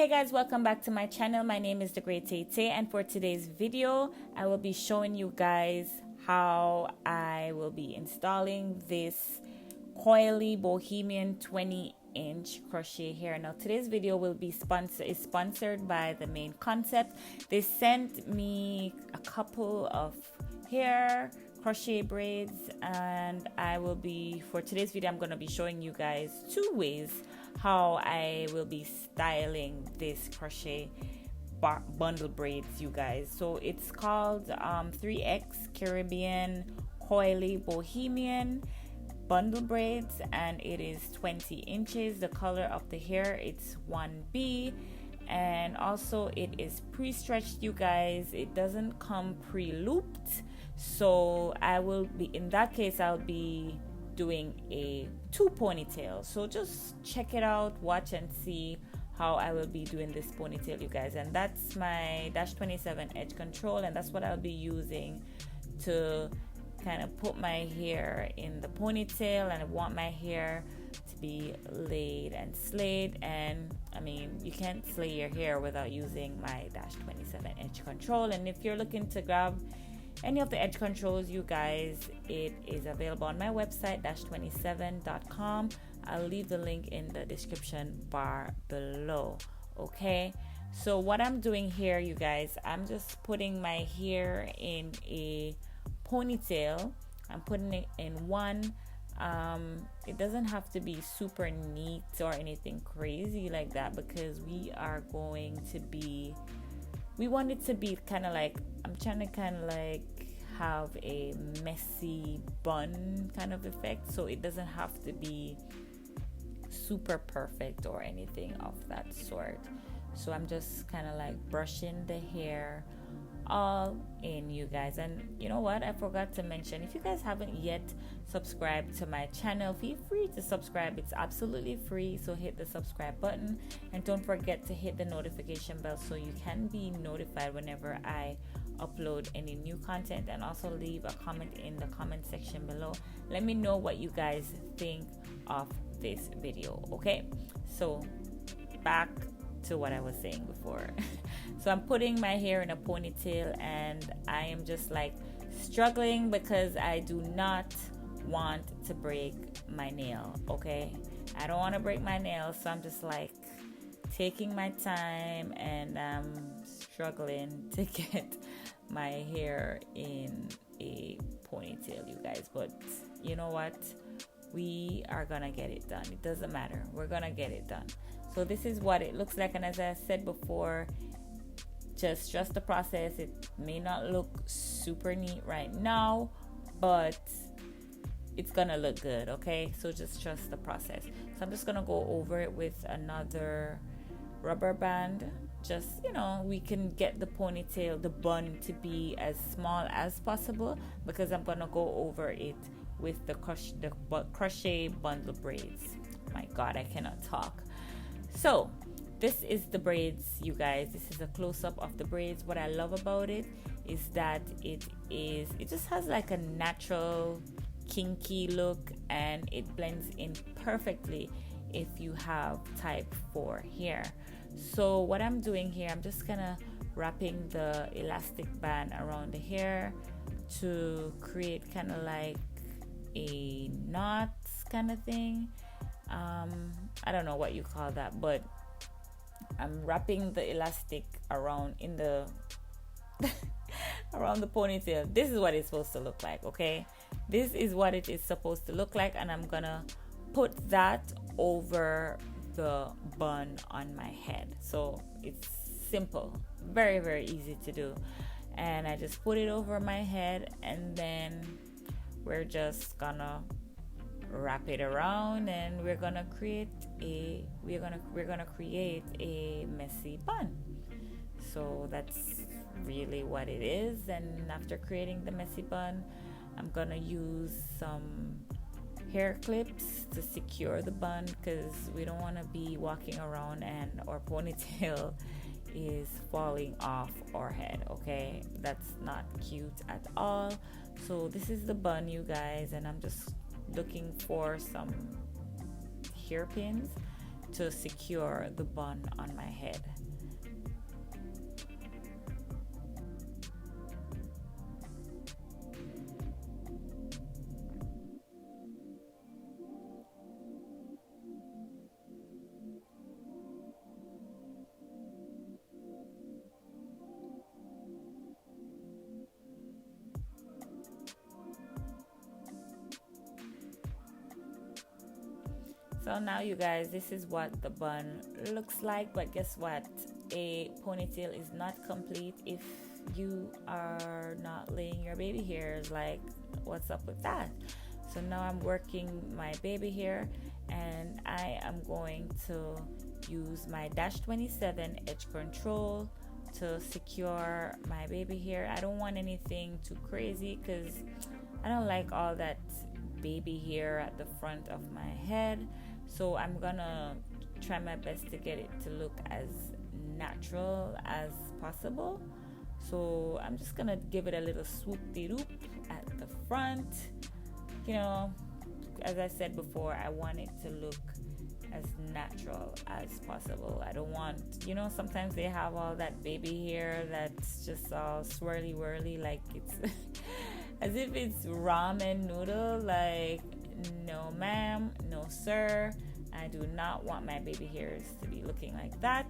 Hey guys, welcome back to my channel. My name is the Great Tay, and for today's video I will be showing you guys how I will be installing this Coily Bohemian 20-inch crochet hair. Now today's video will be sponsored by the Main Concept. They sent me a couple of hair crochet braids, and for today's video I'm going to be showing you guys two ways how I will be styling this crochet bundle braids, you guys. So it's called 3X Caribbean Coily Bohemian bundle braids, and it is 20 inches. The color of the hair, it's 1B, and also it is pre-stretched, you guys. It doesn't come pre-looped, so in that case I'll be doing a 2 ponytail. So just check it out, watch and see how I will be doing this ponytail, you guys. And that's my -27 edge control, and that's what I'll be using to kind of put my hair in the ponytail. And I want my hair to be laid and slayed, and I mean, you can't slay your hair without using my -27 edge control. And if you're looking to grab any of the edge controls, you guys, it is available on my website -27.com. I'll leave the link in the description bar below. Okay, so what I'm doing here, you guys, I'm just putting my hair in a ponytail. I'm putting it in one. It doesn't have to be super neat or anything crazy like that, because we want it to be kind of like, I'm trying to kind of like have a messy bun kind of effect, so it doesn't have to be super perfect or anything of that sort. So I'm just kind of like brushing the hair all in, you guys. And you know what, I forgot to mention, if you guys haven't yet subscribed to my channel, feel free to subscribe. It's absolutely free, so hit the subscribe button, and don't forget to hit the notification bell so you can be notified whenever I upload any new content. And also leave a comment in the comment section below. Let me know what you guys think of this video. Okay, so back to what I was saying before. So I'm putting my hair in a ponytail, and I am just like struggling because I do not want to break my nail. Okay, I don't want to break my nail, so I'm just like taking my time, and I'm struggling to get my hair in a ponytail, you guys. But you know what, we are gonna get it done. It doesn't matter, we're gonna get it done. So this is what it looks like, and as I said before, just trust the process. It may not look super neat right now, but it's gonna look good. Okay, so just trust the process. So I'm just gonna go over it with another rubber band. Just, you know, we can get the ponytail, the bun, to be as small as possible, because I'm gonna go over it with the crochet bundle braids. My god, I cannot talk. So this is the braids, you guys. This is a close-up of the braids. What I love about it is that it just has like a natural kinky look, and it blends in perfectly if you have type 4 hair. So what I'm doing here, I'm just kind of wrapping the elastic band around the hair to create kind of like a knot kind of thing. I don't know what you call that, but I'm wrapping the elastic around around the ponytail. This is what it's supposed to look like. Okay, this is what it is supposed to look like, and I'm gonna put that over the bun on my head. So it's simple, very, very easy to do. And I just put it over my head, and then we're just gonna wrap it around, and we're gonna create a messy bun. So that's really what it is. And after creating the messy bun, I'm gonna use some hair clips to secure the bun, because we don't want to be walking around and our ponytail is falling off our head. Okay, that's not cute at all. So this is the bun, you guys, and I'm just looking for some hairpins to secure the bun on my head. So now you guys, this is what the bun looks like, but guess what? A ponytail is not complete if you are not laying your baby hairs. Like, what's up with that? So now I'm working my baby hair, and I am going to use my -27 edge control to secure my baby hair. I don't want anything too crazy because I don't like all that baby hair at the front of my head. So I'm gonna try my best to get it to look as natural as possible. So I'm just gonna give it a little swoop-de-doop at the front. You know, as I said before, I want it to look as natural as possible. I don't want, you know, sometimes they have all that baby hair that's just all swirly whirly, like it's as if it's ramen noodle. Like, no ma'am, no sir, I do not want my baby hairs to be looking like that.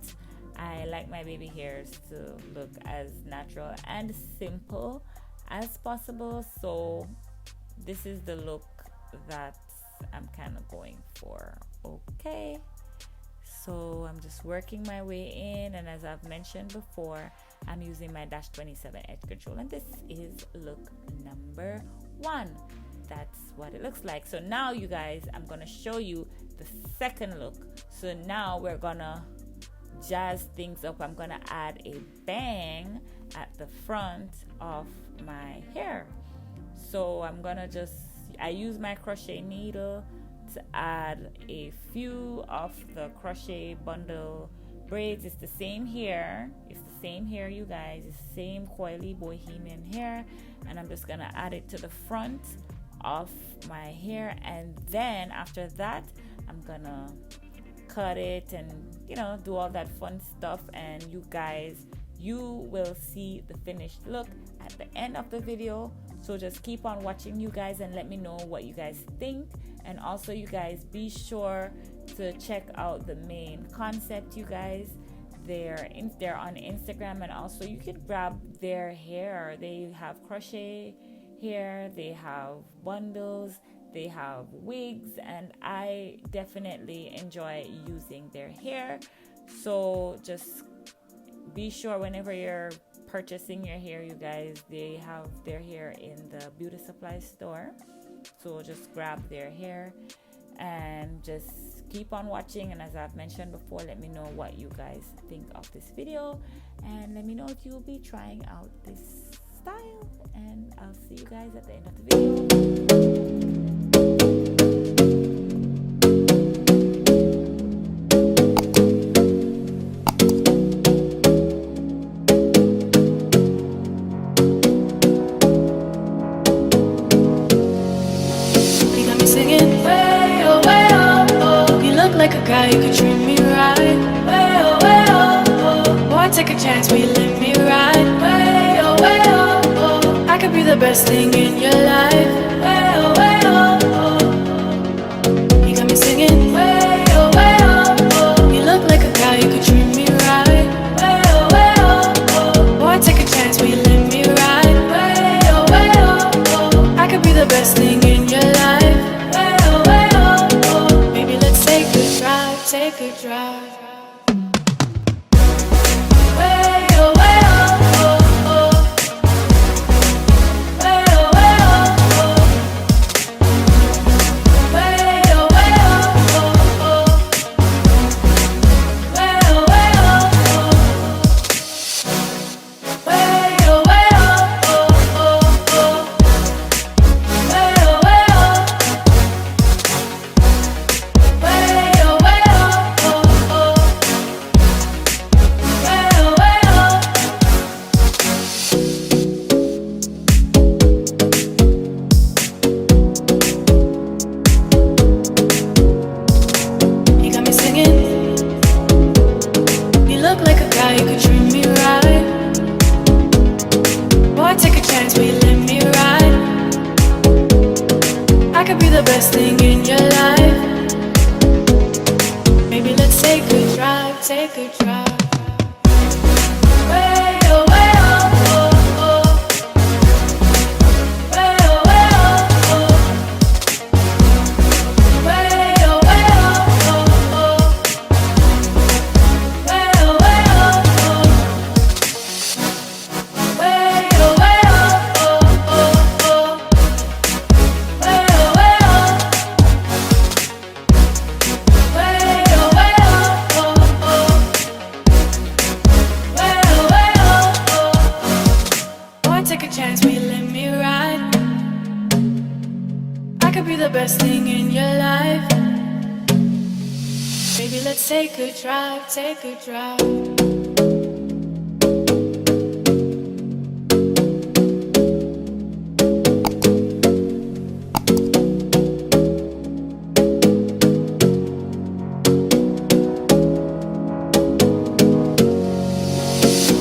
I like my baby hairs to look as natural and simple as possible. So this is the look that I'm kind of going for. Okay, so I'm just working my way in, and as I've mentioned before, I'm using my -27 edge control, and this is look number 1. That's what it looks like. So now you guys, I'm gonna show you the second look. So now we're gonna jazz things up. I'm gonna add a bang at the front of my hair. So I'm gonna I use my crochet needle to add a few of the crochet bundle braids. It's the same hair. It's the same hair, you guys. It's the same Coily Bohemian hair, and I'm just gonna add it to the front of my hair, and then after that I'm gonna cut it and, you know, do all that fun stuff, and you guys, you will see the finished look at the end of the video. So just keep on watching, you guys, and let me know what you guys think. And also, you guys, be sure to check out the main concept, you guys. They're on Instagram, and also you can grab their hair. They have crochet hair, they have bundles, they have wigs, and I definitely enjoy using their hair. So just be sure whenever you're purchasing your hair, you guys, they have their hair in the beauty supply store. So just grab their hair and just keep on watching. And as I've mentioned before, let me know what you guys think of this video, and let me know if you'll be trying out this style, and I'll see you guys at the end of the video. Like a guy, you could treat me right. Way oh, way oh, oh. Boy, take a chance, will you let me ride? Way oh, oh. I could be the best thing in your life. Way oh, oh. You got me singing. Way oh, oh. You look like a guy, you could treat me right. Way oh, oh. Boy, take a chance, will you let me ride? Way oh, oh. I could be the best thing in your life. Take a drive. Way oh, oh, oh. Way oh, oh, oh. chance, will you let me ride? I could be the best thing in your life. Maybe let's take a drive, take a drive. Way oh, way oh, oh, oh. Way oh, way oh, oh. Way oh, way oh, oh, oh. Way oh, way oh, oh. Way oh, way oh, oh, oh, oh. Way oh, way oh. Way oh, way oh, oh, oh. Way oh, way oh, oh. Boy, take a chance, will you let me ride? I could be the best thing in your life. Maybe let's take a drive, take a drive.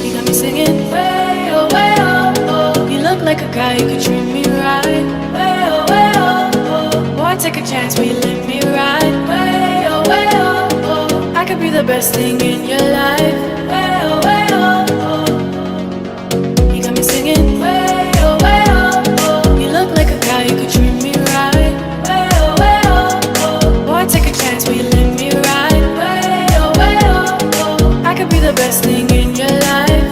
You got me singing, way oh, oh. You look like a guy who could treat me right. Way oh, oh. Boy, take a chance, will you let me ride? Way oh, oh. I could be the best thing in your life. Way oh, oh. You got me singing, way oh, oh. You look like a guy who could treat me right. Way oh. Boy, take a chance, will you let me ride? Way oh. I could be the best thing in your life.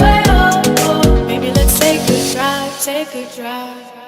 Way oh. Maybe let's take a drive, take a drive.